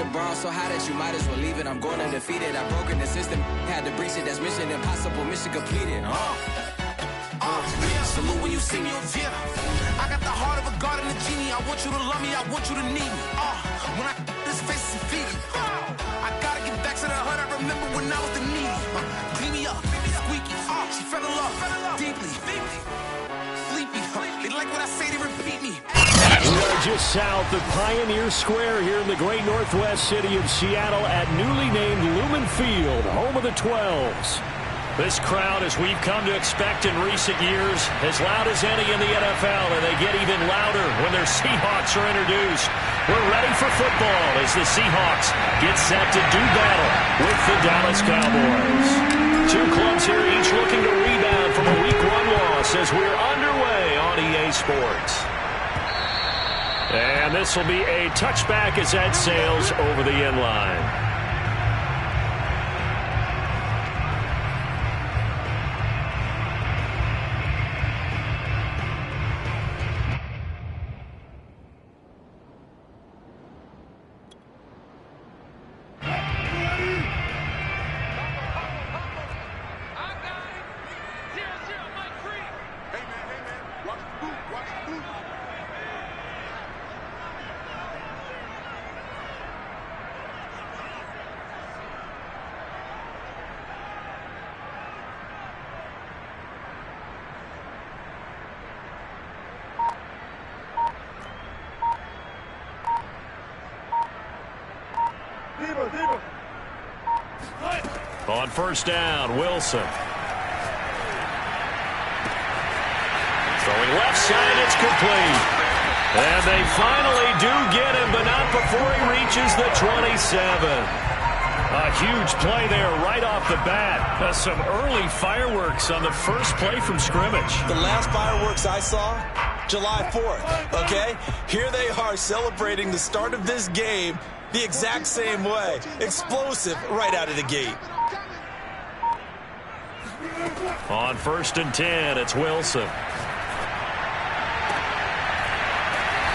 the bar so high that you might as well leave it. I'm going undefeated. I've broken the system. Had to breach it. That's mission impossible. Mission completed. Salute when you see me. I got the heart of a god and a genie. I want you to love me. I want you to need me. When I this face is Fiji. I gotta get back to the hood. I remember when I was the needy. Clean me up, squeaky. She fell in love deeply. Sleepy. They like what I say. They repeat me. We are just south of Pioneer Square here in the great northwest city of Seattle at newly named Lumen Field, home of the 12s. This crowd, as we've come to expect in recent years, as loud as any in the NFL, and they get even louder when their Seahawks are introduced. We're ready for football as the Seahawks get set to do battle with the Dallas Cowboys. Two clubs here, each looking to rebound from a Week 1 loss as we're underway on EA Sports. And this will be a touchback as that sails over the end line. On first down, Wilson. Throwing left side, it's complete. And they finally do get him, but not before he reaches the 27. A huge play there right off the bat. Some early fireworks on the first play from scrimmage. The last fireworks I saw, July 4th, okay? Here they are celebrating the start of this game the exact same way. Explosive right out of the gate. On first and 10, it's Wilson.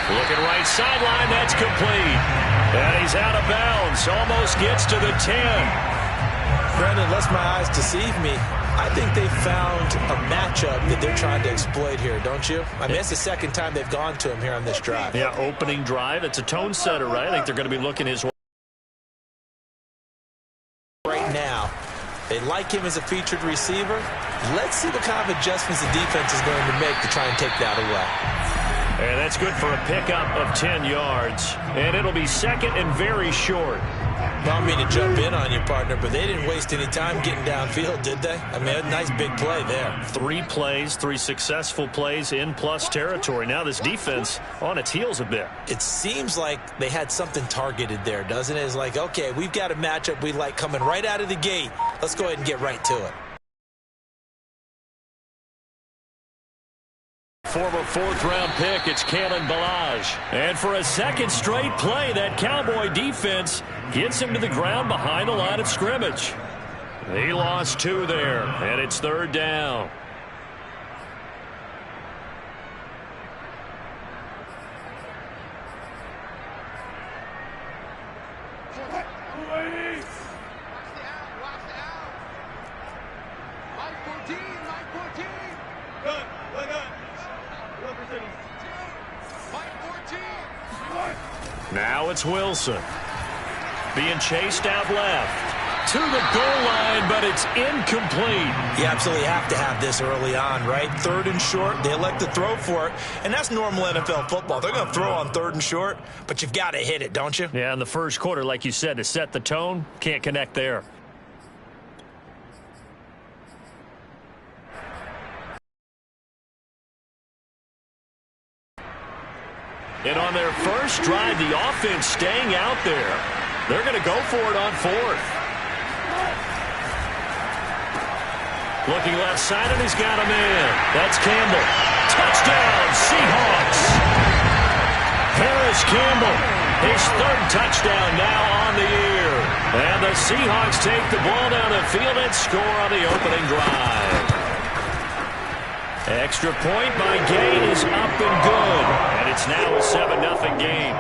Looking right sideline, that's complete. And he's out of bounds, almost gets to the 10. Brandon, unless my eyes deceive me, I think they found a matchup that they're trying to exploit here, don't you? I mean, it's the second time they've gone to him here on this drive. Yeah, opening drive. It's a tone setter, right? I think they're going to be looking his way. Right now, they like him as a featured receiver. Let's see what kind of adjustments the defense is going to make to try and take that away. And that's good for a pickup of 10 yards. And it'll be second and very short. I don't mean to jump in on you, partner, but they didn't waste any time getting downfield, did they? I mean, a nice big play there. 3 plays, 3 successful plays in plus territory. Now this defense on its heels a bit. It seems like they had something targeted there, doesn't it? It's like, okay, we've got a matchup we like coming right out of the gate. Let's go ahead and get right to it. Former 4th-round pick, it's Kalen Ballage. And for a second straight play, that Cowboy defense gets him to the ground behind the line of scrimmage. He lost 2 there, and it's 3rd down. Now it's Wilson. Being chased out left. To the goal line, but it's incomplete. You absolutely have to have this early on, right? 3rd and short, they elect to throw for it. And that's normal NFL football. They're going to throw on 3rd and short, but you've got to hit it, don't you? Yeah, in the first quarter, like you said, to set the tone, can't connect there. And on their first drive, the offense staying out there. They're going to go for it on 4th. Looking left side, and he's got him in. That's Campbell. Touchdown, Seahawks. Harris Campbell, his 3rd touchdown now on the year. And the Seahawks take the ball down the field and score on the opening drive. Extra point by Gay is up and good. And it's now a 7-0 game.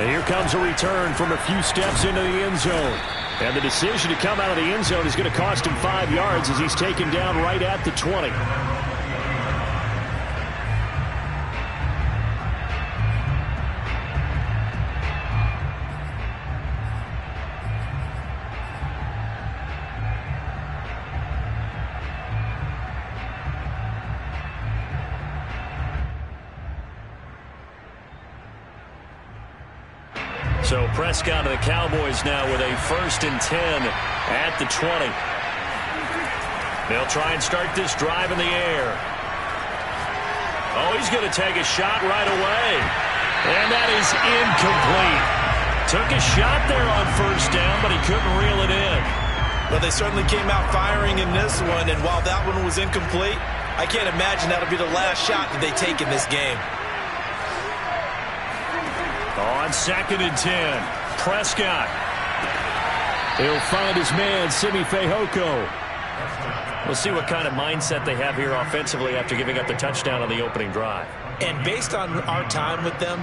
And here comes a return from a few steps into the end zone. And the decision to come out of the end zone is going to cost him 5 yards as he's taken down right at the 20. So Prescott and the Cowboys now with a 1st and 10 at the 20. They'll try and start this drive in the air. Oh, he's going to take a shot right away. And that is incomplete. Took a shot there on 1st down, but he couldn't reel it in. Well, they certainly came out firing in this one, and while that one was incomplete, I can't imagine that'll be the last shot that they take in this game. On 2nd and 10, Prescott. He'll find his man, Simi Fehoko. We'll see what kind of mindset they have here offensively after giving up the touchdown on the opening drive. And based on our time with them,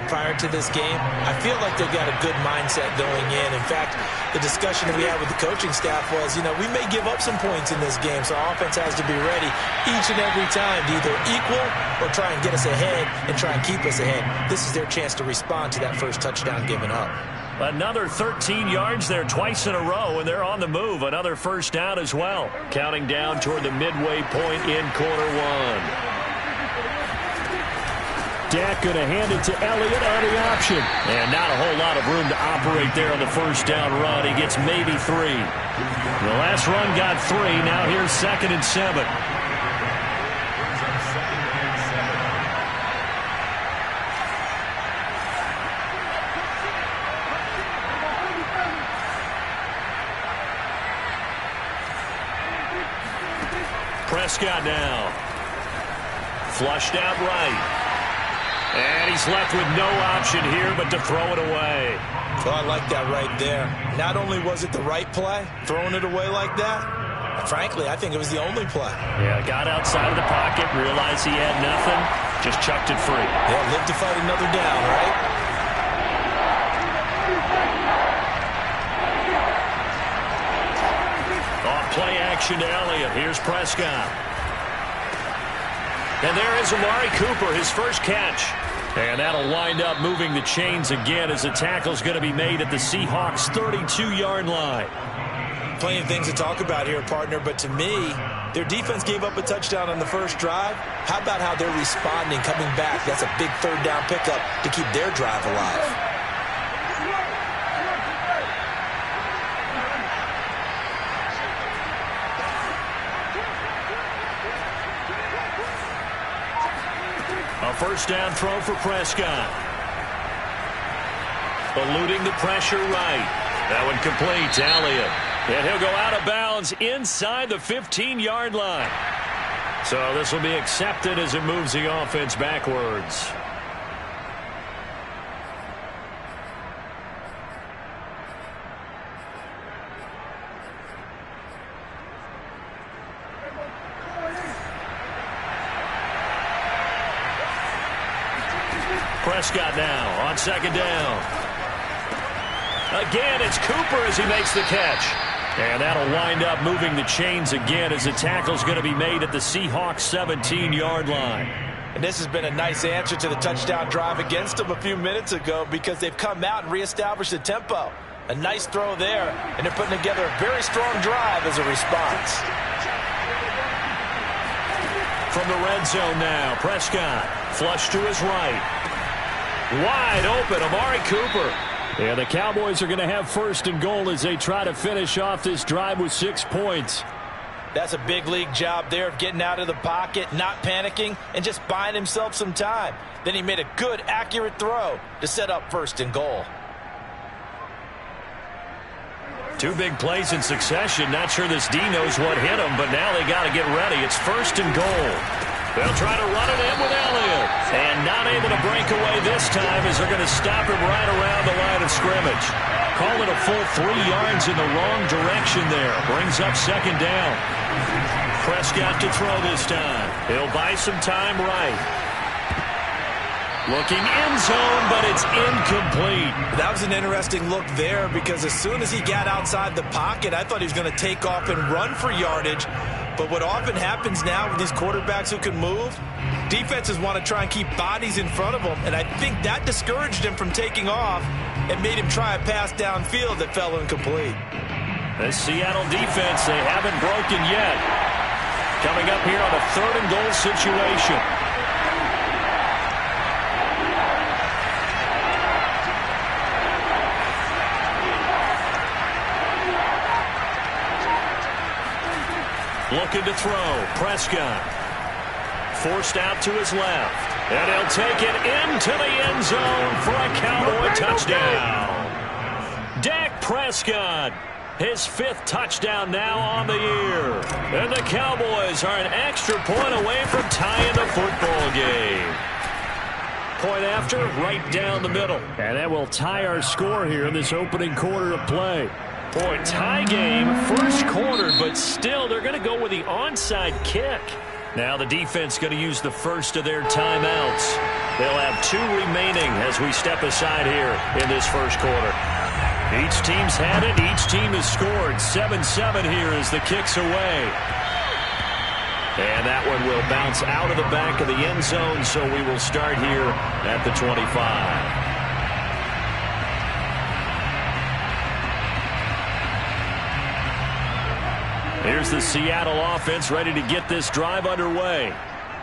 prior to this game, I feel like they've got a good mindset going in. In fact, the discussion that we had with the coaching staff was, we may give up some points in this game, so our offense has to be ready each and every time to either equal or try and get us ahead and try and keep us ahead. This is their chance to respond to that first touchdown given up. Another 13 yards there twice in a row, and they're on the move. Another 1st down as well. Counting down toward the midway point in quarter 1. Dak going to hand it to Elliott on the option. And not a whole lot of room to operate there on the 1st down run. He gets maybe 3. The last run got 3. Now here's 2nd and 7. Prescott now. Flushed out right. And he's left with no option here but to throw it away. Well, I like that right there. Not only was it the right play, throwing it away like that, frankly, I think it was the only play. Yeah, got outside of the pocket, realized he had nothing, just chucked it free. Yeah, live to fight another down, right? Off play action to Elliott. Here's Prescott. And there is Amari Cooper, his first catch. And that'll wind up moving the chains again as the tackle's going to be made at the Seahawks' 32-yard line. Plenty of things to talk about here, partner, but to me, their defense gave up a touchdown on the first drive. How about how they're responding, coming back? That's a big 3rd down pickup to keep their drive alive. A 1st down throw for Prescott. Eluding the pressure right. That one complete to Elliott. And he'll go out of bounds inside the 15-yard line. So this will be accepted as it moves the offense backwards. Prescott now on 2nd down. Again, it's Cooper as he makes the catch. And that'll wind up moving the chains again as the tackle's going to be made at the Seahawks' 17-yard line. And this has been a nice answer to the touchdown drive against them a few minutes ago because they've come out and reestablished the tempo. A nice throw there, and they're putting together a very strong drive as a response. From the red zone now, Prescott flush to his right. Wide open, Amari Cooper. And the Cowboys are going to have 1st and goal as they try to finish off this drive with 6 points. That's a big league job there of getting out of the pocket, not panicking, and just buying himself some time. Then he made a good, accurate throw to set up 1st and goal. 2 big plays in succession. Not sure this D knows what hit him, but now they got to get ready. It's 1st and goal. They'll try to run it in with Elliott. And not able to break away this time as they're going to stop him right around the line of scrimmage. Call it a full 3 yards in the wrong direction there. Brings up 2nd down. Prescott to throw this time. He'll buy some time right. Looking end zone, but it's incomplete. That was an interesting look there because as soon as he got outside the pocket, I thought he was going to take off and run for yardage. But what often happens now with these quarterbacks who can move, defenses want to try and keep bodies in front of them, and I think that discouraged him from taking off and made him try a pass downfield that fell incomplete. The Seattle defense, they haven't broken yet. Coming up here on a 3rd and goal situation. Looking to throw. Prescott. Forced out to his left. And he'll take it into the end zone for a Cowboy touchdown. Dak Prescott, his 5th touchdown now on the year. And the Cowboys are an extra point away from tying the football game. Point after, right down the middle. And that will tie our score here in this opening quarter of play. Boy, tie game, first quarter, but still they're going to go with the onside kick. Now the defense going to use the first of their timeouts. They'll have 2 remaining as we step aside here in this first quarter. Each team's had it. Each team has scored. 7-7 here as the kick's away. And that one will bounce out of the back of the end zone, so we will start here at the 25. Here's the Seattle offense ready to get this drive underway.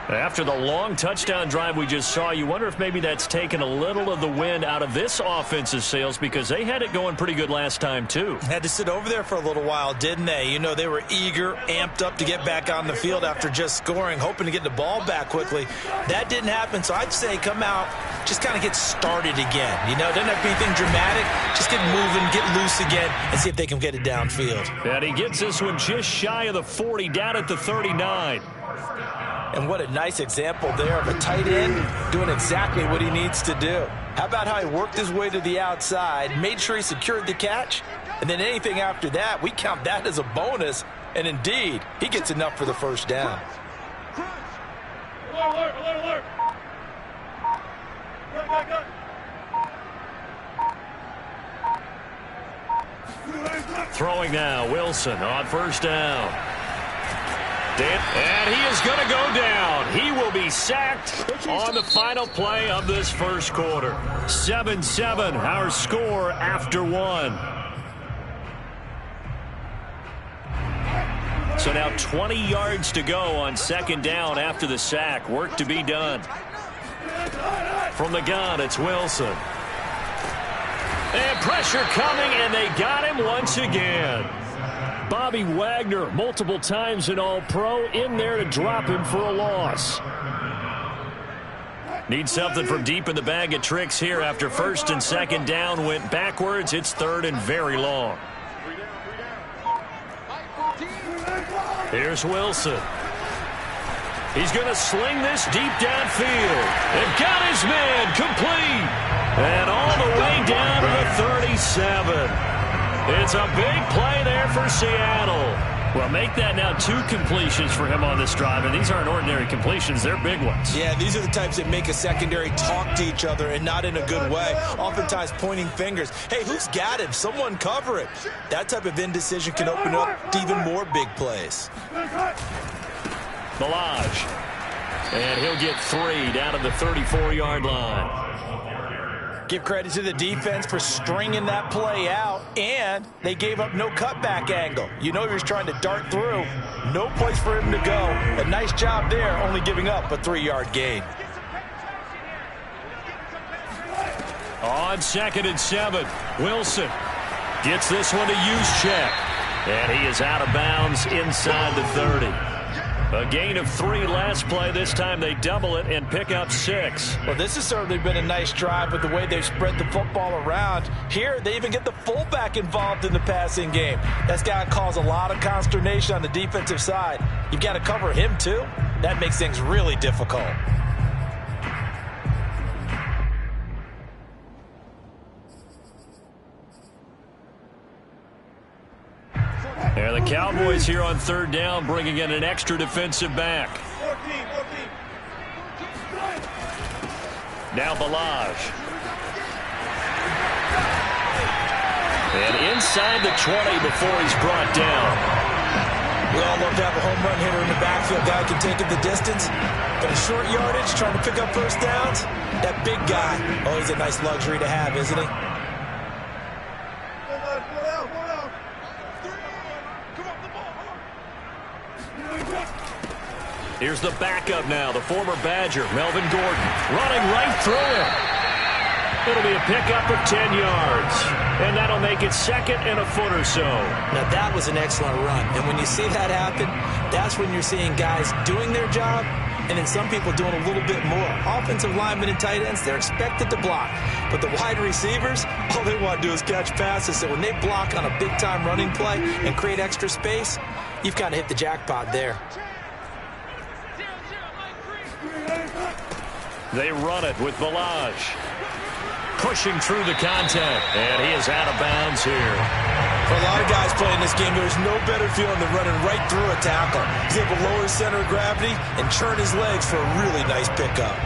After the long touchdown drive we just saw, you wonder if maybe that's taken a little of the wind out of this offense's sails because they had it going pretty good last time, too. Had to sit over there for a little while, didn't they? You know, they were eager, amped up to get back on the field after just scoring, hoping to get the ball back quickly. That didn't happen, so I'd say come out, just kind of get started again. You know, doesn't have to be anything dramatic. Just get moving, get loose again, and see if they can get it downfield. And he gets this one just shy of the 40, down at the 39. And what a nice example there of a tight end doing exactly what he needs to do. How about how he worked his way to the outside, made sure he secured the catch, and then anything after that, we count that as a bonus. And indeed, he gets enough for the first down. Throwing now, Wilson on first down. And he is going to go down. He will be sacked on the final play of this first quarter. 7-7, our score after 1. So now 20 yards to go on 2nd down after the sack. Work to be done. From the gun, it's Wilson. And pressure coming, and they got him once again. Bobby Wagner, multiple times an All-Pro, in there to drop him for a loss. Need something from deep in the bag of tricks here after 1st and 2nd down went backwards. It's 3rd and very long. Here's Wilson. He's going to sling this deep downfield. And got his man complete. And all the way down to the 37. It's a big play there for Seattle. Well, make that now 2 completions for him on this drive, and these aren't ordinary completions. They're big ones. Yeah, these are the types that make a secondary talk to each other and not in a good way, oftentimes pointing fingers. Hey, who's got him? Someone cover it. That type of indecision can open up to even more big plays. Balaj. And he'll get 3 down to the 34-yard line. Give credit to the defense for stringing that play out, and they gave up no cutback angle. You know he was trying to dart through. No place for him to go. A nice job there, only giving up a 3-yard gain. On 2nd and 7, Wilson gets this one to Juszczyk. And he is out of bounds inside the 30. A gain of 3 last play. This time they double it and pick up 6. Well, this has certainly been a nice drive with the way they've spread the football around. Here, they even get the fullback involved in the passing game. That's got to cause a lot of consternation on the defensive side. You've got to cover him, too. That makes things really difficult. And the Cowboys here on 3rd down, bringing in an extra defensive back. Now Balaj. And inside the 20 before he's brought down. We all love to have a home run hitter in the backfield. Guy can take it the distance. But a short yardage, trying to pick up first downs. That big guy, oh, he's a nice luxury to have, isn't he? Here's the backup now, the former Badger, Melvin Gordon, running right through him. It'll be a pickup of 10 yards, and that'll make it second and a foot or so. Now, that was an excellent run, and when you see that happen, that's when you're seeing guys doing their job, and then some people doing a little bit more. Offensive linemen and tight ends, they're expected to block, but the wide receivers, all they want to do is catch passes, so when they block on a big-time running play and create extra space, you've kind of hit the jackpot there. They run it with Balaj. Pushing through the contact, and he is out of bounds here. For a lot of guys playing this game, there's no better feeling than running right through a tackle. He's able to lower his center of gravity and churn his legs for a really nice pickup.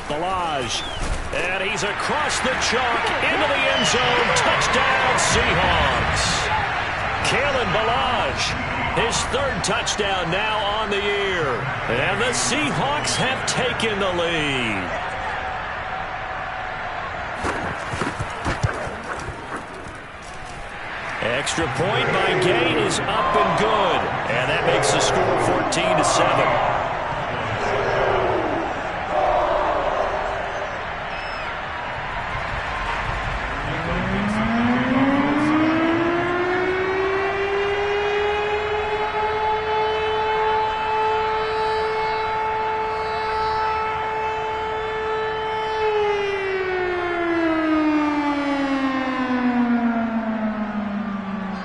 Balaj, and he's across the chalk into the end zone. Touchdown, Seahawks. Kalen Balaj, his third touchdown now on the year. And the Seahawks have taken the lead. Extra point by Gain is up and good. And that makes the score 14-7.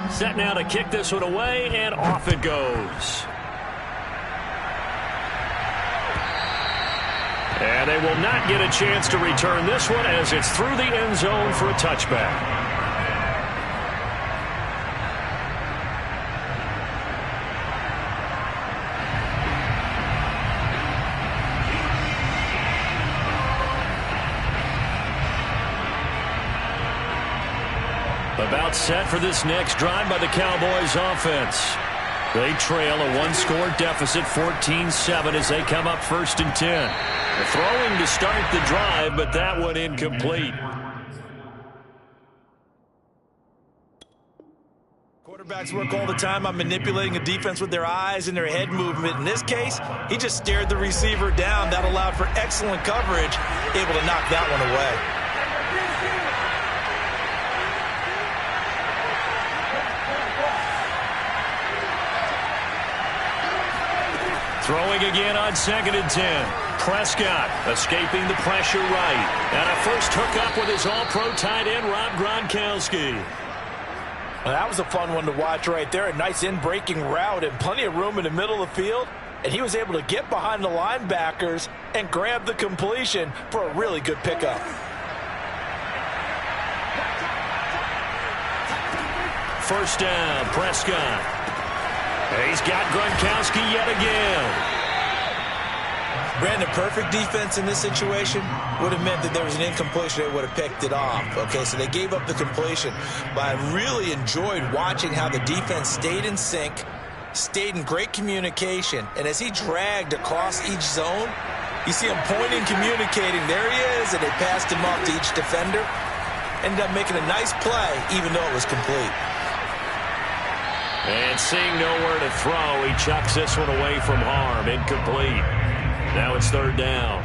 Set now to kick this one away, and off it goes. And they will not get a chance to return this one as it's through the end zone for a touchback. About set for this next drive by the Cowboys offense. They trail a one-score deficit, 14-7, as they come up 1st and 10. They're throwing to start the drive, but that one incomplete. Quarterbacks work all the time on manipulating a defense with their eyes and their head movement. In this case, he just stared the receiver down. That allowed for excellent coverage, able to knock that one away. Throwing again on 2nd and 10. Prescott escaping the pressure right. And a first hookup with his all-pro tight end, Rob Gronkowski. Well, that was a fun one to watch right there. A nice in-breaking route and plenty of room in the middle of the field. And he was able to get behind the linebackers and grab the completion for a really good pickup. First down, Prescott. He's got Gronkowski yet again. Brandon, perfect defense in this situation would have meant that there was an incompletion. They would have picked it off. Okay, so they gave up the completion. But I really enjoyed watching how the defense stayed in sync, stayed in great communication. And as he dragged across each zone, you see him pointing, communicating. There he is, and they passed him off to each defender. Ended up making a nice play, even though it was complete. And seeing nowhere to throw, he chucks this one away from harm. Incomplete. Now it's 3rd down.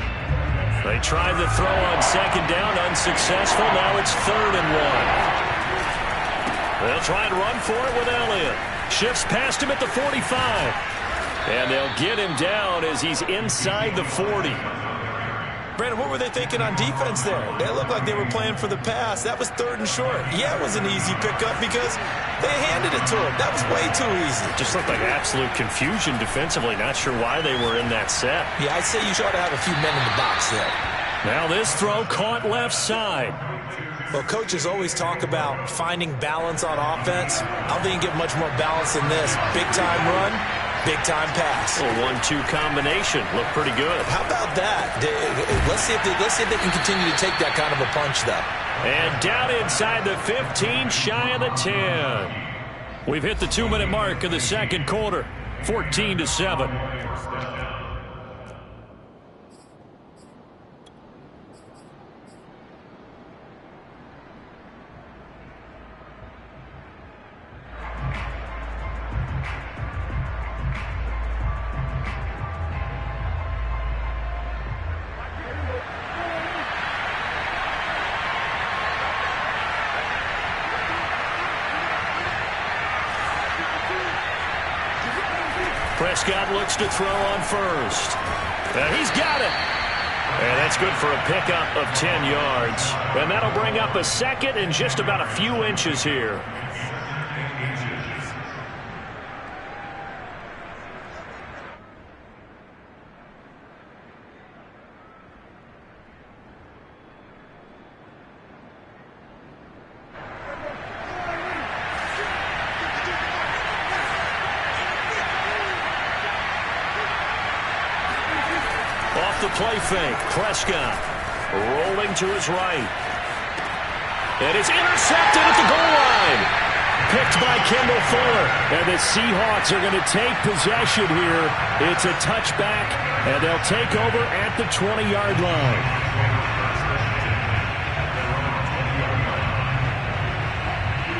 They tried the throw on 2nd down, unsuccessful. Now it's 3rd and 1. They'll try and run for it with Elliott. Shifts past him at the 45. And they'll get him down as he's inside the 40. Brandon, what were they thinking on defense there? They looked like they were playing for the pass. That was 3rd and short. Yeah, it was an easy pickup because they handed it to him. That was way too easy. Just looked like absolute confusion defensively. Not sure why they were in that set. Yeah, I'd say you ought to have a few men in the box there. Now this throw caught left side. Well, coaches always talk about finding balance on offense. I don't think you get much more balance than this. Big-time run, big-time pass. A 1-2 combination. Looked pretty good. How about that? Let's see if they can continue to take that kind of a punch, though. And down inside the 15, shy of the 10. We've hit the 2-minute mark of the second quarter. 14-7. Prescott looks to throw on first. And he's got it. And that's good for a pickup of 10 yards. And that'll bring up a second and just about a few inches here. The play fake. Prescott rolling to his right. And it's intercepted at the goal line. Picked by Kendall Fuller. And the Seahawks are going to take possession here. It's a touchback, and they'll take over at the 20-yard line.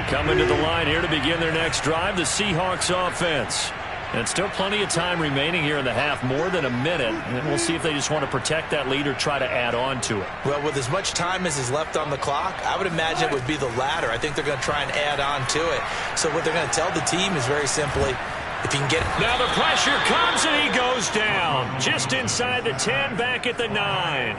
Coming to the line here to begin their next drive, the Seahawks offense. And still plenty of time remaining here in the half, more than a minute. And we'll see if they just want to protect that lead or try to add on to it. Well, with as much time as is left on the clock, I would imagine it would be the latter. I think they're going to try and add on to it. So what they're going to tell the team is very simply, if you can get... Now the pressure comes and he goes down. Just inside the 10, back at the 9.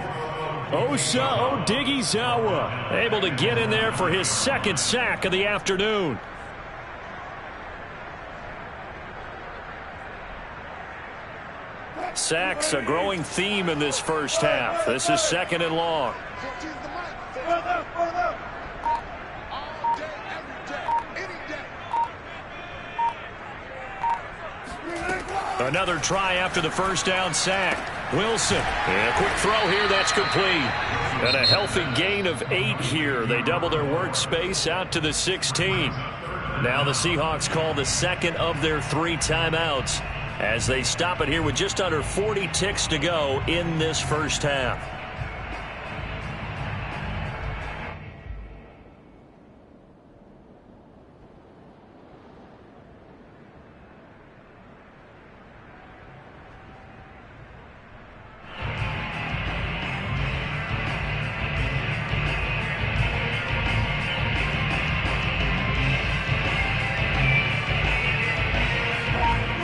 Osa Odighizuwa able to get in there for his second sack of the afternoon. Sacks, a growing theme in this first half. This is 2nd and long. Another try after the first down sack. Wilson, and a quick throw here, that's complete. And a healthy gain of 8 here. They double their workspace out to the 16. Now the Seahawks call the second of their 3 timeouts, as they stop it here with just under 40 ticks to go in this first half.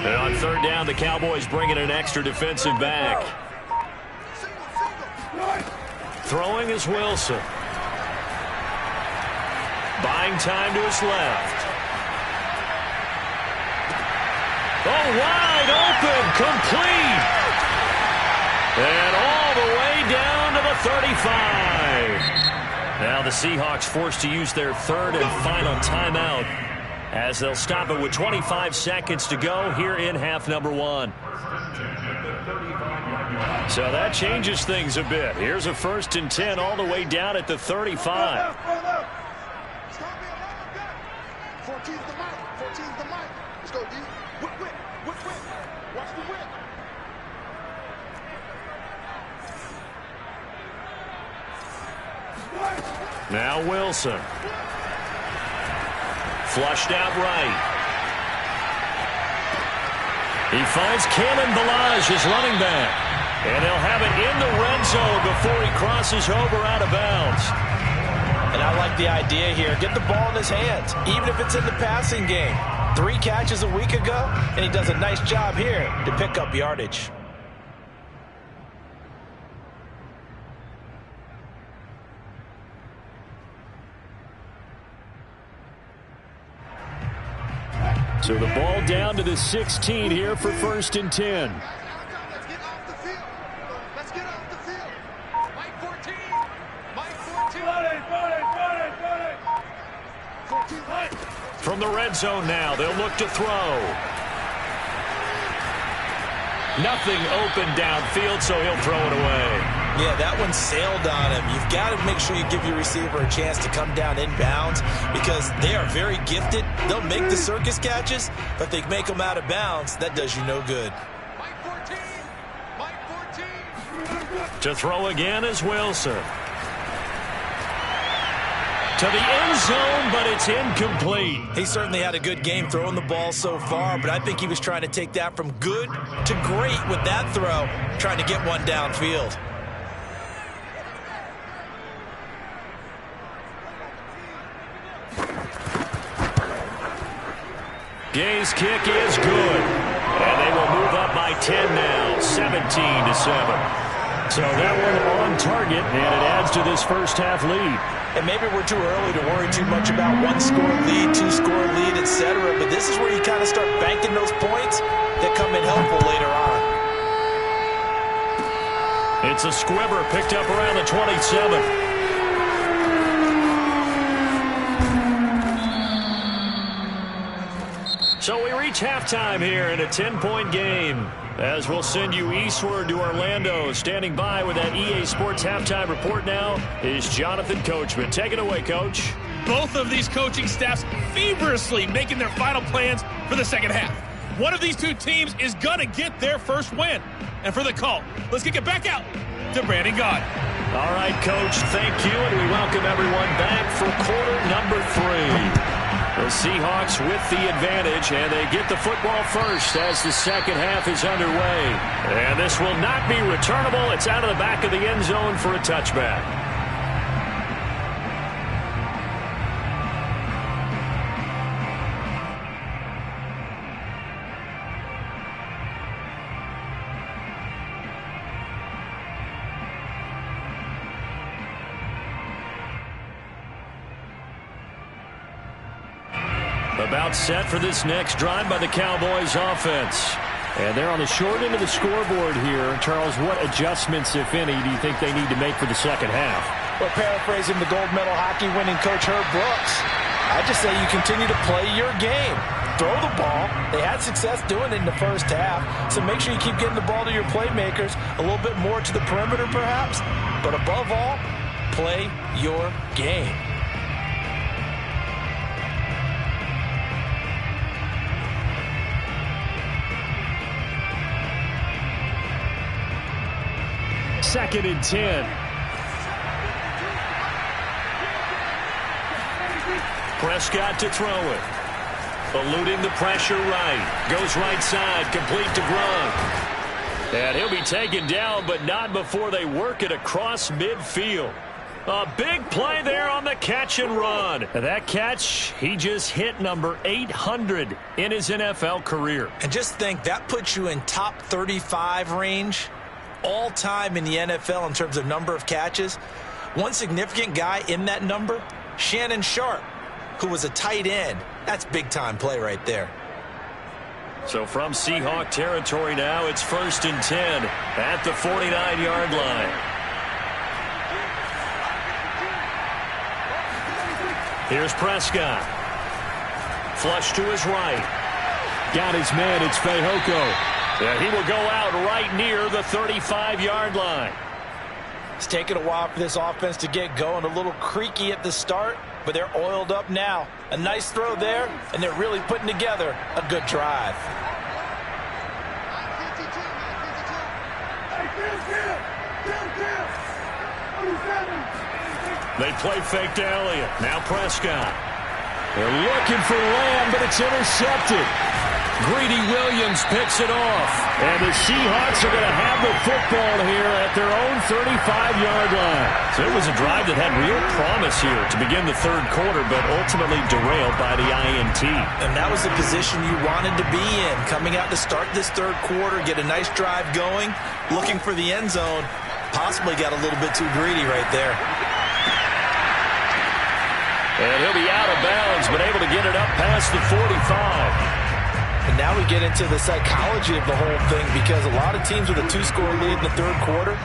And on 3rd down, the Cowboys bring in an extra defensive back. Throwing is Wilson. Buying time to his left. Oh, wide open, complete. And all the way down to the 35. Now the Seahawks forced to use their 3rd and final timeout, as they'll stop it with 25 seconds to go here in half number 1. So that changes things a bit. Here's a 1st and 10 all the way down at the 35. 14's the mic. 14's the mic. Let's go, D. Whip, whip, whip, whip. Watch the whip. Now Wilson. Flushed out right. He finds Kalen Ballage, his running back. And he'll have it in the red zone before he crosses over out of bounds. And I like the idea here. Get the ball in his hands, even if it's in the passing game. 3 catches a week ago, and he does a nice job here to pick up yardage. So the ball down to the 16 here for 1st and 10. Let's get off the field. Let's get off the field. Mike 14. Mike 14. 14. From the red zone now, they'll look to throw. Nothing open downfield, so he'll throw it away. Yeah, that one sailed on him. You've got to make sure you give your receiver a chance to come down inbounds because they are very gifted. They'll make the circus catches, but if they make them out of bounds, that does you no good. Mike 14. Mike 14. To throw again is Wilson. To the end zone, but it's incomplete. He certainly had a good game throwing the ball so far, but I think he was trying to take that from good to great with that throw, trying to get one downfield. Gay's kick is good. And they will move up by 10 now, 17-7. So that one on target, and it adds to this first half lead. And maybe we're too early to worry too much about one-score lead, two-score lead, etc. But this is where you kind of start banking those points that come in helpful later on. It's a squibber picked up around the 27. So we reach halftime here in a 10-point game. As we'll send you eastward to Orlando. Standing by with that EA Sports halftime report now is Jonathan Coachman. Take it away, Coach. Both of these coaching staffs feverishly making their final plans for the second half. One of these two teams is going to get their first win. And for the call, let's kick it back out to Brandon Gaud. All right, Coach, thank you, and we welcome everyone back for quarter number 3. The Seahawks with the advantage, and they get the football first as the second half is underway. And this will not be returnable. It's out of the back of the end zone for a touchback. About set for this next drive by the Cowboys offense. And they're on the short end of the scoreboard here. Charles, what adjustments, if any, do you think they need to make for the second half? Well, paraphrasing the gold medal hockey winning coach Herb Brooks, I just say you continue to play your game. Throw the ball. They had success doing it in the first half, so make sure you keep getting the ball to your playmakers, a little bit more to the perimeter perhaps, but above all, play your game. Second and 10. Prescott to throw it. Eluding the pressure right. Goes right side. Complete to Gronk. And he'll be taken down, but not before they work it across midfield. A big play there on the catch and run. And that catch, he just hit number 800 in his NFL career. And just think, that puts you in top 35 range all time in the NFL in terms of number of catches. One significant guy in that number, Shannon Sharp, who was a tight end. That's big-time play right there. So from Seahawk territory now, it's 1st and 10 at the 49-yard line. Here's Prescott. Flush to his right. Got his man, it's Fehoko. And he will go out right near the 35-yard line. It's taken a while for this offense to get going. A little creaky at the start, but they're oiled up now. A nice throw there, and they're really putting together a good drive. They play fake to Elliott. Now Prescott. They're looking for Lamb, but it's intercepted. Greedy Williams picks it off. And the Seahawks are going to have the football here at their own 35-yard line. So it was a drive that had real promise here to begin the third quarter, but ultimately derailed by the INT. And that was the position you wanted to be in. Coming out to start this third quarter, get a nice drive going, looking for the end zone. Possibly got a little bit too greedy right there. And he'll be out of bounds, but able to get it up past the 45. And now we get into the psychology of the whole thing, because a lot of teams with a 2-score lead in the third quarter,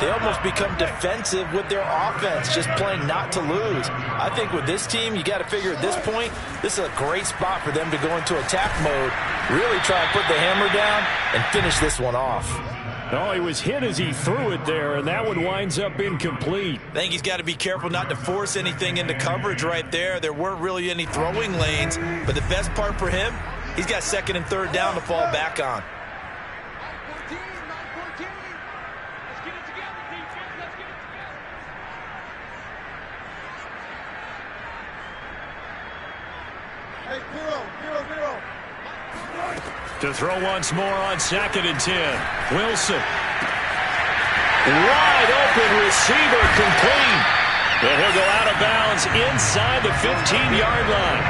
they almost become defensive with their offense, just playing not to lose. I think with this team, you got to figure at this point, this is a great spot for them to go into attack mode, really try and put the hammer down and finish this one off. Oh, he was hit as he threw it there, and that one winds up incomplete. I think he's got to be careful not to force anything into coverage right there. There weren't really any throwing lanes, but the best part for him, he's got second and third down to fall back on. To throw once more on 2nd and 10. Wilson. Wide open receiver, complete. And he'll go out of bounds inside the 15-yard line.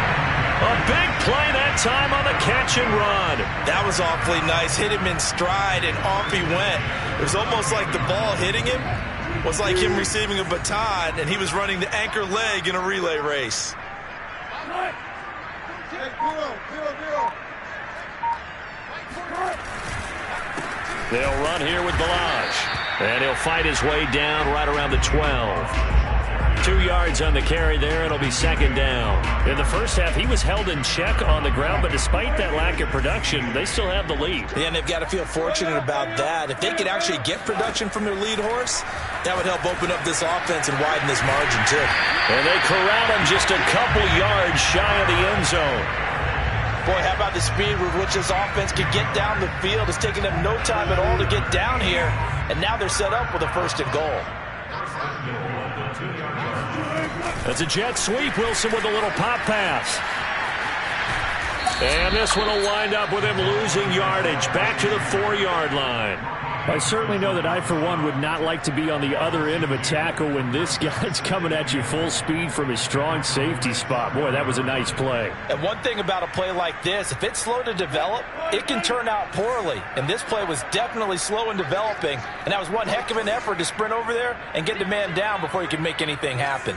A big play that time on the catch and run. That was awfully nice. Hit him in stride, and off he went. It was almost like the ball hitting him was like him receiving a baton, and he was running the anchor leg in a relay race. They'll run here with Balaj. And he'll fight his way down right around the 12. 2 yards on the carry there. It'll be 2nd down. In the first half, he was held in check on the ground, but despite that lack of production, they still have the lead. Yeah, and they've got to feel fortunate about that. If they could actually get production from their lead horse, that would help open up this offense and widen this margin, too. And they corral him just a couple yards shy of the end zone. Boy, how about the speed with which this offense could get down the field? It's taken them no time at all to get down here, and now they're set up with a 1st and goal. That's a jet sweep. Wilson with a little pop pass. And this one will wind up with him losing yardage back to the 4-yard line. I certainly know that I, for one, would not like to be on the other end of a tackle when this guy's coming at you full speed from his strong safety spot. Boy, that was a nice play. And one thing about a play like this, if it's slow to develop, it can turn out poorly. And this play was definitely slow in developing. And that was one heck of an effort to sprint over there and get the man down before he could make anything happen.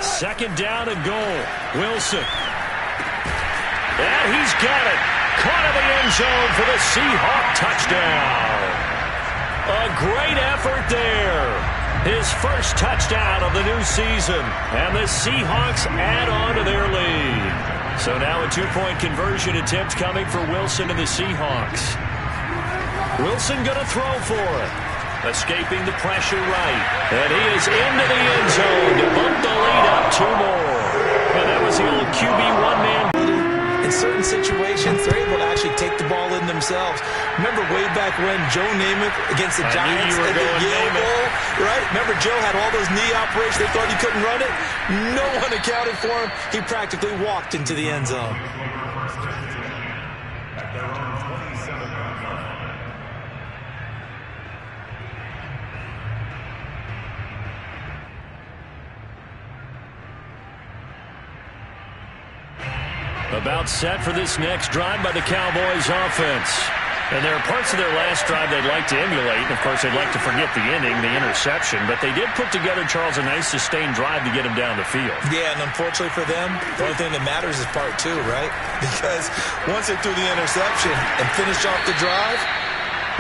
Second down and goal. Wilson. And he's got it. Caught in the end zone for the Seahawk touchdown. A great effort there. His first touchdown of the new season. And the Seahawks add on to their lead. So now a 2-point conversion attempt coming for Wilson and the Seahawks. Wilson going to throw for it. Escaping the pressure right. And he is into the end zone to bump the lead up 2 more. And that was the old QB one-man. In certain situations, they're able to actually take the ball in themselves. Remember way back when Joe Namath against the Giants at the Yale Bowl, right? Remember Joe had all those knee operations. They thought he couldn't run it. No one accounted for him. He practically walked into the end zone. About set for this next drive by the Cowboys offense. And there are parts of their last drive they'd like to emulate. And, of course, they'd like to forget the ending, the interception. But they did put together, Charles, a nice sustained drive to get him down the field. Yeah, and unfortunately for them, the only thing that matters is part 2, right? Because once they threw the interception and finished off the drive,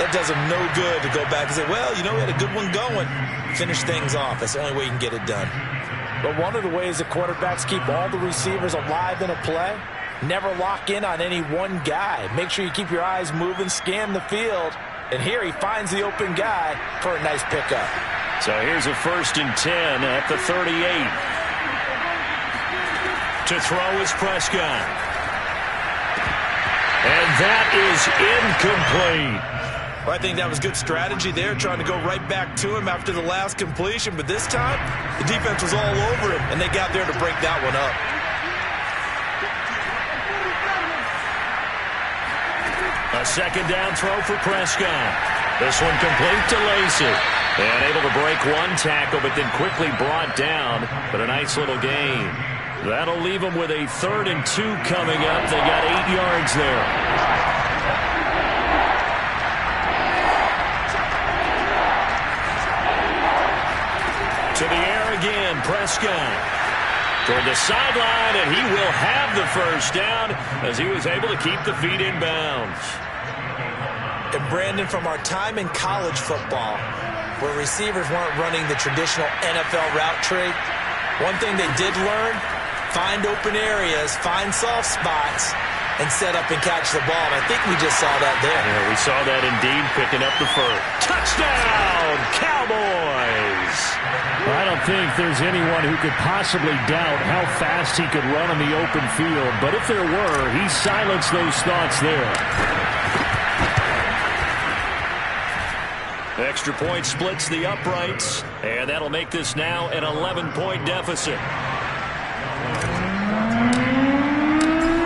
that does them no good to go back and say, well, you know, we had a good one going. Finish things off. That's the only way you can get it done. But one of the ways that quarterbacks keep all the receivers alive in a play, never lock in on any one guy. Make sure you keep your eyes moving, scan the field. And here he finds the open guy for a nice pickup. So here's a 1st and 10 at the 38. To throw is Prescott. And that is incomplete. Well, I think that was good strategy there, trying to go right back to him after the last completion. But this time, the defense was all over him, and they got there to break that one up. A 2nd down throw for Prescott. This one complete to Lacey. And able to break one tackle, but then quickly brought down. But a nice little gain. That'll leave them with a 3rd and 2 coming up. They got 8 yards there. To the air again. Prescott toward the sideline, and he will have the first down as he was able to keep the feet in bounds. And Brandon, from our time in college football, where receivers weren't running the traditional NFL route tree, one thing they did learn, find open areas, find soft spots, and set up and catch the ball. And I think we just saw that there. Yeah, we saw that indeed, picking up the first. Touchdown, Cowboys! I don't think there's anyone who could possibly doubt how fast he could run on the open field. But if there were, he silenced those thoughts there. Extra point splits the uprights, and that'll make this now an 11-point deficit.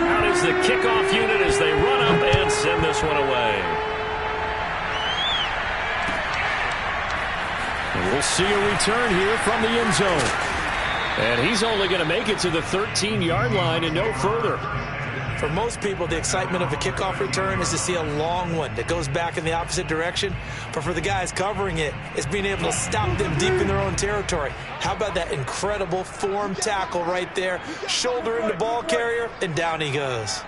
Out is the kickoff unit as they run up and send this one away. And we'll see a return here from the end zone. And he's only going to make it to the 13-yard line and no further. For most people, the excitement of a kickoff return is to see a long one that goes back in the opposite direction. But for the guys covering it, it's being able to stop them deep in their own territory. How about that incredible form tackle right there? Shoulder in the ball carrier, and down he goes.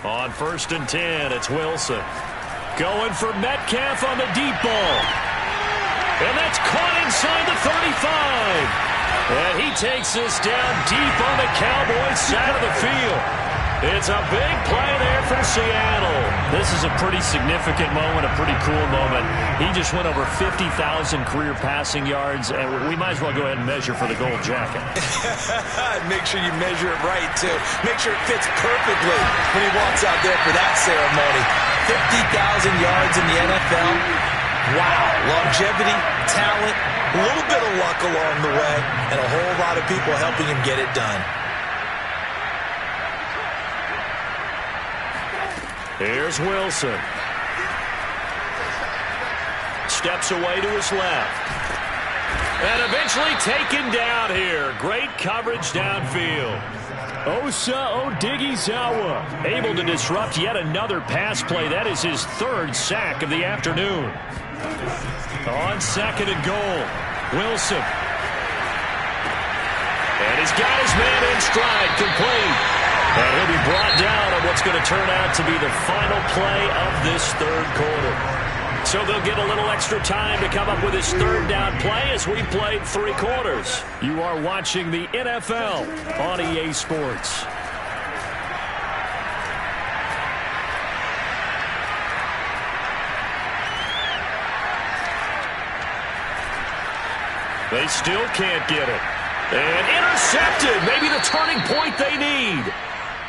On 1st and 10, it's Wilson. Going for Metcalf on the deep ball. And that's caught inside the 35. And he takes this down deep on the Cowboys side of the field. It's a big play there for Seattle. This is a pretty significant moment, a pretty cool moment. He just went over 50,000 career passing yards, and we might as well go ahead and measure for the gold jacket. Make sure you measure it right, too. Make sure it fits perfectly when he walks out there for that ceremony. 50,000 yards in the NFL. Wow. Longevity, talent, a little bit of luck along the way, and a whole lot of people helping him get it done. Here's Wilson. Steps away to his left. And eventually taken down here. Great coverage downfield. Osa Odighizuwa able to disrupt yet another pass play. That is his 3rd sack of the afternoon. On 2nd and goal, Wilson. And he's got his man in stride, complete. And he'll be brought down on what's going to turn out to be the final play of this 3rd quarter. So they'll get a little extra time to come up with his 3rd down play as we played 3 quarters. You are watching the NFL on EA Sports. They still can't get it. And intercepted. Maybe the turning point they need.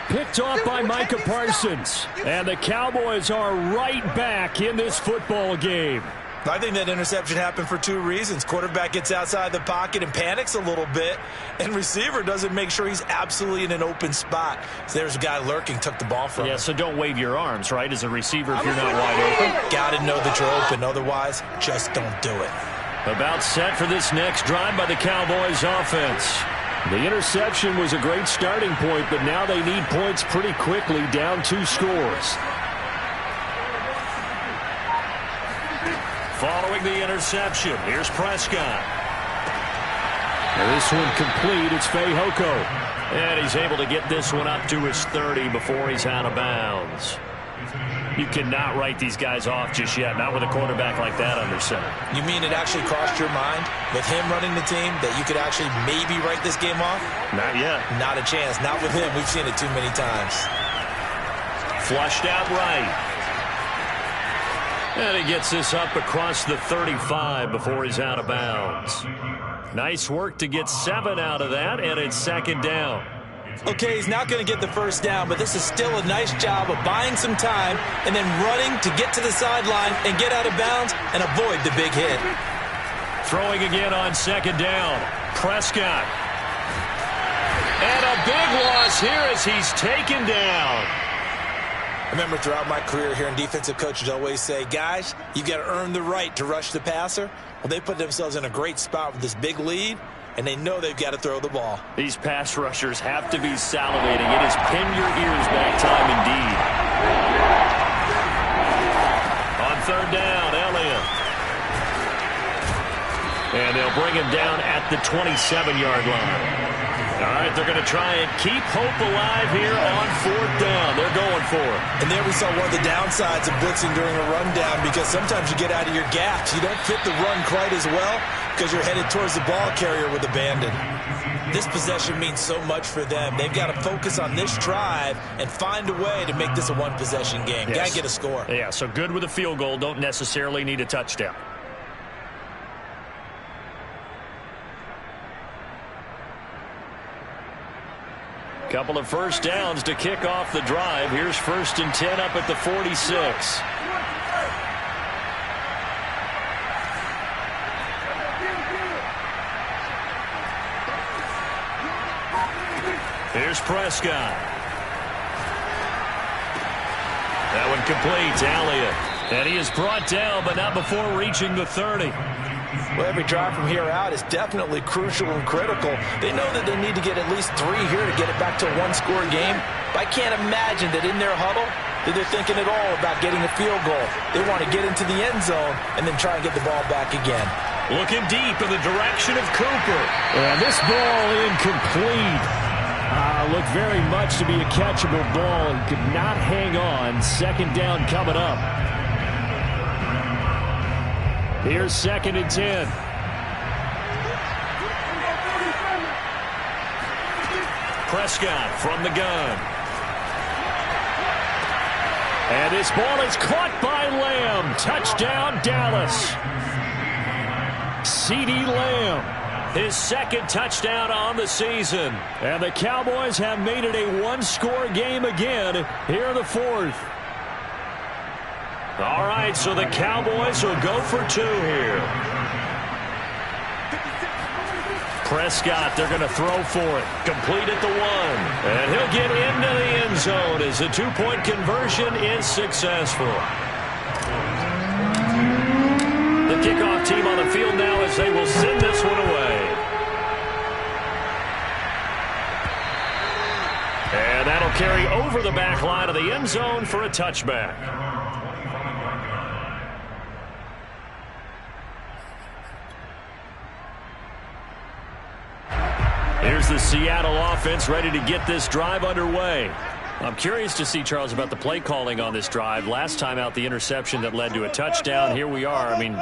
Picked off by Micah Parsons. And the Cowboys are right back in this football game. I think that interception happened for 2 reasons. Quarterback gets outside the pocket and panics a little bit, and receiver doesn't make sure he's absolutely in an open spot. So there's a guy lurking, took the ball from him. Yeah, so don't wave your arms, right, as a receiver if you're not wide open. Got to know that you're open. Otherwise, just don't do it. About set for this next drive by the Cowboys offense. The interception was a great starting point, but now they need points pretty quickly, down 2 scores. Following the interception, here's Prescott. Now this one complete, it's Fehoko. And he's able to get this one up to his 30 before he's out of bounds. You cannot write these guys off just yet, not with a quarterback like that under center. You mean it actually crossed your mind with him running the team that you could actually maybe write this game off? Not yet. Not a chance. Not with him. We've seen it too many times. Flushed out right. And he gets this up across the 35 before he's out of bounds. Nice work to get 7 out of that, and it's 2nd down. Okay, he's not going to get the first down, but this is still a nice job of buying some time and then running to get to the sideline and get out of bounds and avoid the big hit. Throwing again on 2nd down. Prescott. And a big loss here as he's taken down. I remember throughout my career hearing defensive coaches always say, guys, you got to earn the right to rush the passer. Well, they put themselves in a great spot with this big lead, and they know they've got to throw the ball. These pass rushers have to be salivating. It is pin your ears back time indeed. On third down, Elliott. And they'll bring him down at the 27-yard line. All right, they're going to try and keep hope alive here on fourth down. They're going for it. And there we saw one of the downsides of blitzing during a rundown, because sometimes you get out of your gaps. You don't fit the run quite as well because you're headed towards the ball carrier with abandon. This possession means so much for them. They've got to focus on this drive and find a way to make this a one-possession game. Yes. Got to get a score. Yeah, so good with a field goal. Don't necessarily need a touchdown. Couple of first downs to kick off the drive. Here's 1st and 10 up at the 46. Here's Prescott. That one complete. Elliott. And he is brought down, but not before reaching the 30. Well, every drive from here out is definitely crucial and critical. They know that they need to get at least 3 here to get it back to a one-score game. But I can't imagine that in their huddle that they're thinking at all about getting a field goal. They want to get into the end zone and then try and get the ball back again. Looking deep in the direction of Cooper. And this ball incomplete. Looked very much to be a catchable ball and could not hang on. Second down coming up. Here's 2nd and 10. Prescott from the gun. And this ball is caught by Lamb. Touchdown, Dallas. CeeDee Lamb. His 2nd touchdown on the season. And the Cowboys have made it a one-score game again here in the 4th. All right, so the Cowboys will go for 2 here. Prescott, they're going to throw for it. Complete at the 1. And he'll get into the end zone as the 2-point conversion is successful. The kickoff team on the field now as they will send this one away. And that'll carry over the back line of the end zone for a touchback. Here's the Seattle offense ready to get this drive underway. I'm curious to see, Charles, about the play calling on this drive. Last time out, the interception that led to a touchdown. Here we are. I mean,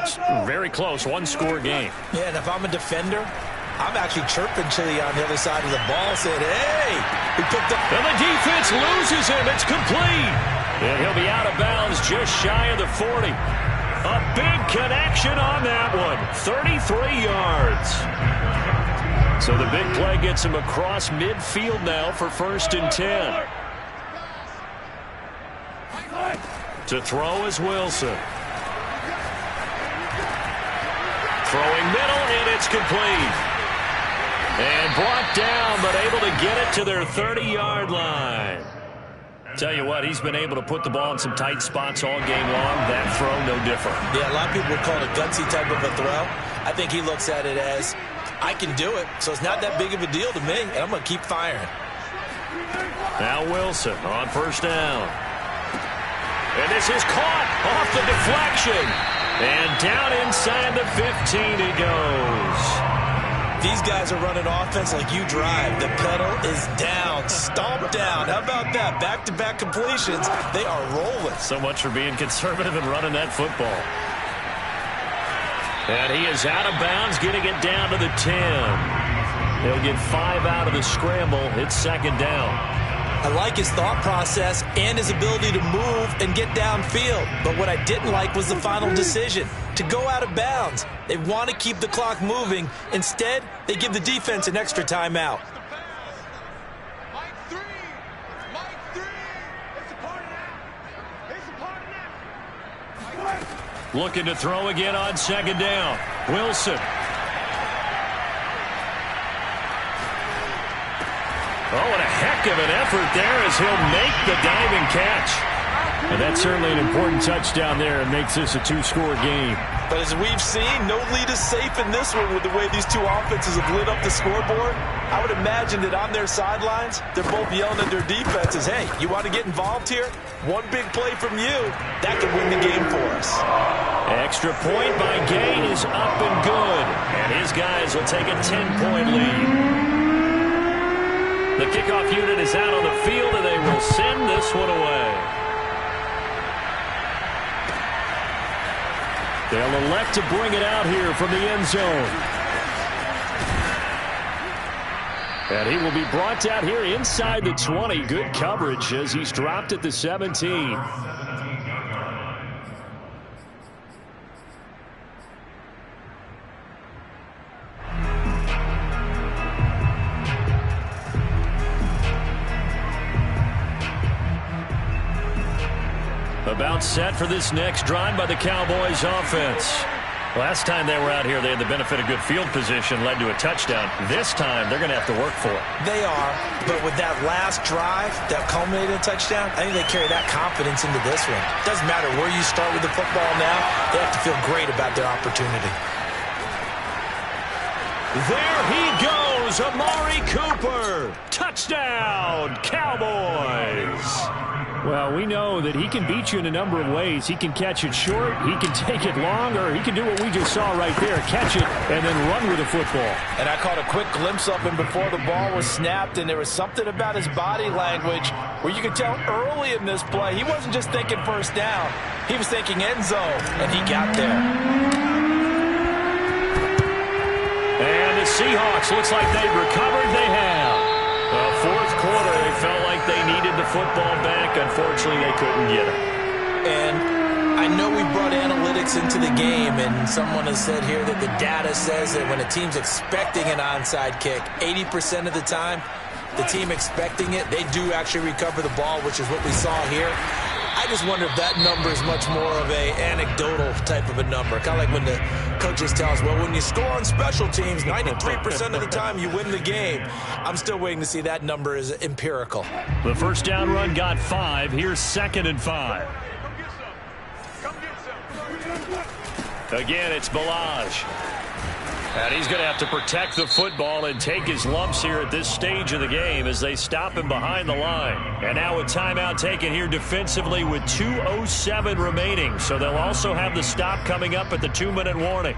very close, one-score game. Yeah, and if I'm a defender, I'm actually chirping Chili on the other side of the ball, saying, hey, he picked up. And the defense loses him. It's complete. And he'll be out of bounds just shy of the 40. A big connection on that one. 33 yards. So the big play gets him across midfield now for 1st and 10. To throw is Wilson. Throwing middle, and it's complete. And brought down, but able to get it to their 30-yard line. Tell you what, he's been able to put the ball in some tight spots all game long. That throw, no different. Yeah, a lot of people would call it a gutsy type of a throw. I think he looks at it as, I can do it, so it's not that big of a deal to me, and I'm going to keep firing. Now Wilson on 1st down. And this is caught off the deflection. And down inside the 15 he goes. These guys are running offense like you drive. The pedal is down, stomped down. How about that? Back-to-back completions. They are rolling. So much for being conservative and running that football. And he is out of bounds, getting it down to the 10. He'll get 5 out of the scramble. It's 2nd down. I like his thought process and his ability to move and get downfield. But what I didn't like was the final decision, to go out of bounds. They want to keep the clock moving. Instead, they give the defense an extra timeout. Looking to throw again on 2nd down. Wilson. Oh, and a heck of an effort there as he'll make the diving catch. And that's certainly an important touchdown there and makes this a two-score game. But as we've seen, no lead is safe in this one with the way these two offenses have lit up the scoreboard. I would imagine that on their sidelines, they're both yelling at their defenses, hey, you want to get involved here? One big play from you, that could win the game for us. Extra point by Gay is up and good. And his guys will take a 10-point lead. The kickoff unit is out on the field, and they will send this one away. They'll elect to bring it out here from the end zone. And he will be brought out here inside the 20. Good coverage as he's dropped at the 17. About set for this next drive by the Cowboys offense. Last time they were out here, they had the benefit of good field position, led to a touchdown. This time, they're going to have to work for it. They are, but with that last drive that culminated in a touchdown, I think they carry that confidence into this one. Doesn't matter where you start with the football now, they have to feel great about their opportunity. There he goes, Amari Cooper. Touchdown, Cowboys. Well, we know that he can beat you in a number of ways. He can catch it short, he can take it long, or he can do what we just saw right there, catch it and then run with the football. And I caught a quick glimpse of him before the ball was snapped, and there was something about his body language where you could tell early in this play he wasn't just thinking first down. He was thinking end zone, and he got there. And the Seahawks, looks like they've recovered. They have. Fourth quarter, they felt like they needed the football back. Unfortunately, they couldn't get it. And I know we brought analytics into the game, and someone has said here that the data says that when a team's expecting an onside kick, 80% of the time, the team expecting it, they do actually recover the ball, which is what we saw here. I just wonder if that number is much more of a anecdotal type of a number. Kind of like when the coaches tell us, well, when you score on special teams, 93% of the time you win the game. I'm still waiting to see that number is empirical. The first down run got 5. Here's 2nd and 5. Again, it's Balaj. And he's going to have to protect the football and take his lumps here at this stage of the game as they stop him behind the line. And now a timeout taken here defensively with 2:07 remaining. So they'll also have the stop coming up at the 2-minute warning.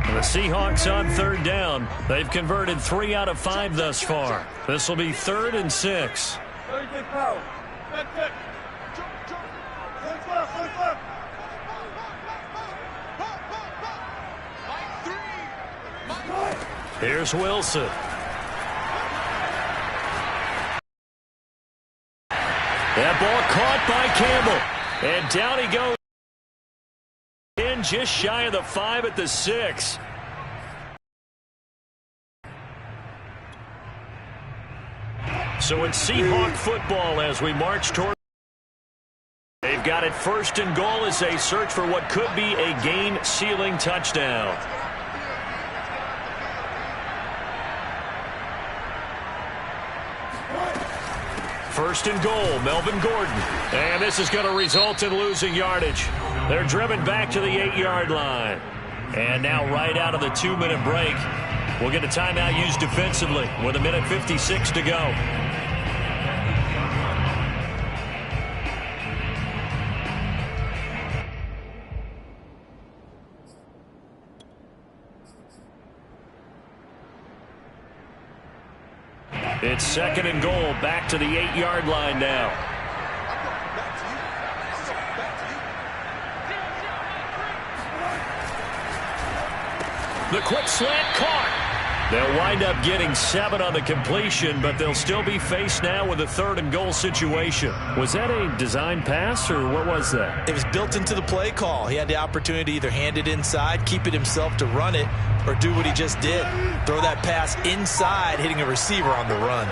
The Seahawks on 3rd down. They've converted 3 out of 5 thus far. This will be 3rd and 6. Here's Wilson. That ball caught by Campbell. And down he goes. In just shy of the 5 at the 6. So it's Seahawk football as we march toward. They've got it 1st and goal as they search for what could be a game-sealing touchdown. 1st and goal, Melvin Gordon. And this is going to result in losing yardage. They're driven back to the 8-yard line. And now right out of the 2-minute break, we'll get a timeout used defensively with 1:56 to go. It's 2nd and goal, back to the 8-yard line now. The quick slant caught. They'll wind up getting 7 on the completion, but they'll still be faced now with a 3rd and goal situation. Was that a design pass, or what was that? It was built into the play call. He had the opportunity to either hand it inside, keep it himself to run it, or do what he just did. Throw that pass inside, hitting a receiver on the run.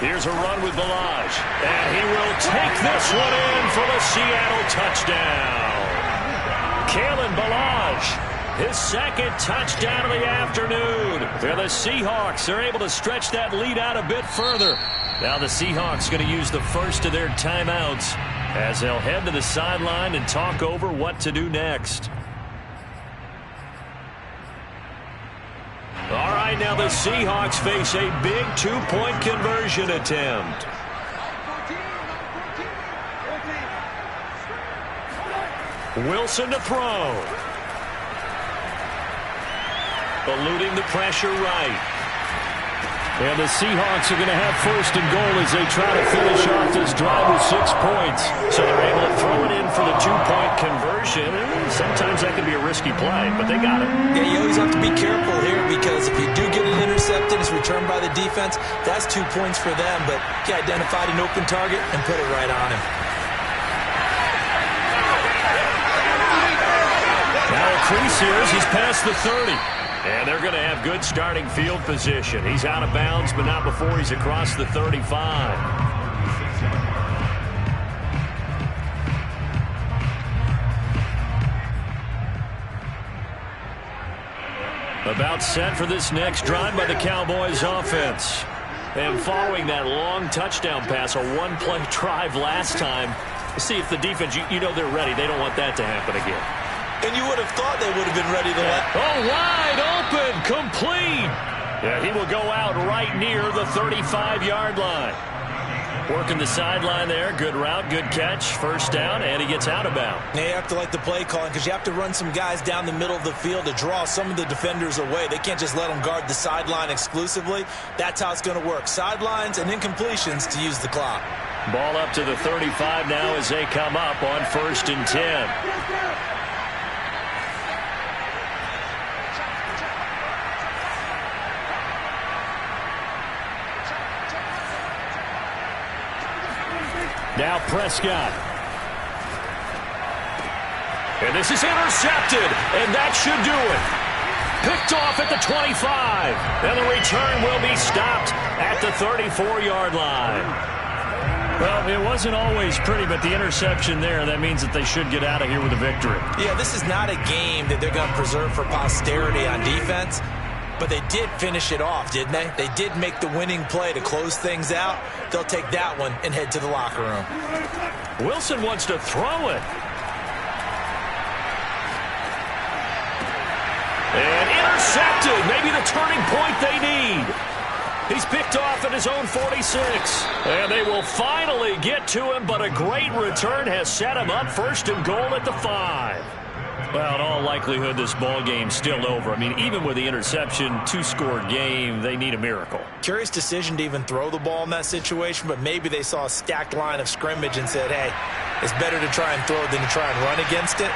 Here's a run with Balaj. And he will take this one in for the Seattle touchdown. Kalen Balaj his second touchdown of the afternoon. And the Seahawks are able to stretch that lead out a bit further. Now the Seahawks going to use the first of their timeouts as they'll head to the sideline and talk over what to do next. All right, now the Seahawks face a big two-point conversion attempt. Wilson to throw. Eluding the pressure right. And the Seahawks are going to have first and goal as they try to finish off this drive with 6 points. So they're able to throw it in for the two-point conversion. Sometimes that can be a risky play, but they got it. Yeah, you always have to be careful here because if you do get an interception, it's returned by the defense. That's 2 points for them, but he identified an open target and put it right on him. Now a crease here as he's past the 30. And they're going to have good starting field position. He's out of bounds, but not before he's across the 35. About set for this next drive by the Cowboys offense. And following that long touchdown pass, a one-play drive last time, see if the defense, you know they're ready. They don't want that to happen again. And you would have thought they would have been ready to let. Oh, wide open, complete. Yeah, he will go out right near the 35-yard line. Working the sideline there. Good route, good catch. First down, and he gets out of bounds. Now you have to like the play calling because you have to run some guys down the middle of the field to draw some of the defenders away. They can't just let them guard the sideline exclusively. That's how it's going to work. Sidelines and incompletions to use the clock. Ball up to the 35 now as they come up on 1st and 10. Now Prescott. And this is intercepted, and that should do it. Picked off at the 25, and the return will be stopped at the 34-yard line. Well, it wasn't always pretty, but the interception there, that means that they should get out of here with a victory. Yeah, this is not a game that they're going to preserve for posterity on defense. But they did finish it off, didn't they? They did make the winning play to close things out. They'll take that one and head to the locker room. Wilson wants to throw it. And intercepted. Maybe the turning point they need. He's picked off at his own 46. And they will finally get to him, but a great return has set him up 1st and goal at the 5. Well, in all likelihood, this ball game's still over. I mean, even with the interception, 2-score game, they need a miracle. Curious decision to even throw the ball in that situation, but maybe they saw a stacked line of scrimmage and said, hey, it's better to try and throw than to try and run against it.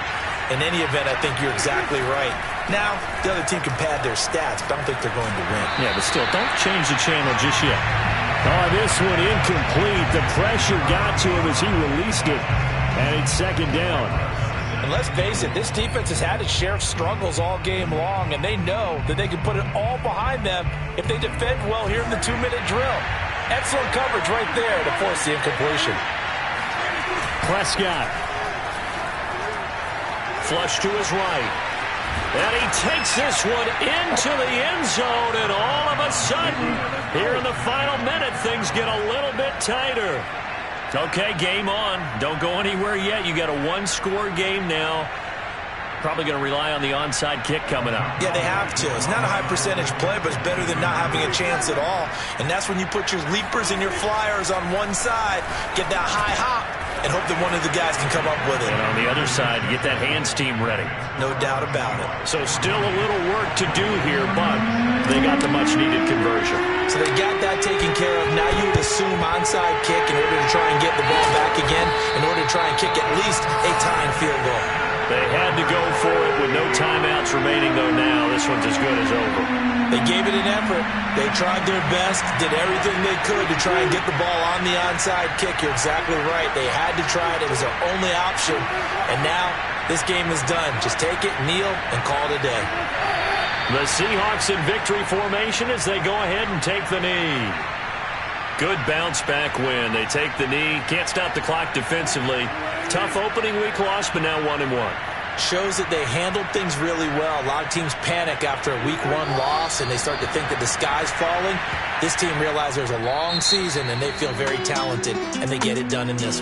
In any event, I think you're exactly right. Now, the other team can pad their stats, but I don't think they're going to win. Yeah, but still, don't change the channel just yet. Oh, this one incomplete. The pressure got to him as he released it, and it's 2nd down. And let's face it, this defense has had its share of struggles all game long, and they know that they can put it all behind them if they defend well here in the 2-minute drill. Excellent coverage right there to force the incompletion. Prescott. Flush to his right. And he takes this one into the end zone, and all of a sudden, here in the final minute, things get a little bit tighter. Okay, game on. Don't go anywhere yet. You got a 1-score game now. Probably going to rely on the onside kick coming up. Yeah, they have to. It's not a high-percentage play, but it's better than not having a chance at all. And that's when you put your leapers and your flyers on one side, get that high hop, and hope that one of the guys can come up with it. And on the other side, get that hands team ready. No doubt about it. So still a little work to do here, but they got the much-needed conversion. So they got that taken care of. Now you would assume onside kick in order to try and get the ball back again, in order to try and kick at least a tying field goal. They had to go for it with no timeouts remaining, though. Now this one's as good as over. They gave it an effort. They tried their best, did everything they could to try and get the ball on the onside kick. You're exactly right. They had to try it. It was their only option. And now this game is done. Just take it, kneel, and call it a day. The Seahawks in victory formation as they go ahead and take the knee. Good bounce-back win. They take the knee. Can't stop the clock defensively. Tough opening week loss, but now 1-1. shows that they handled things really well. A lot of teams panic after a week 1 loss, and they start to think that the sky's falling. This team realized there's a long season, and they feel very talented, and they get it done in this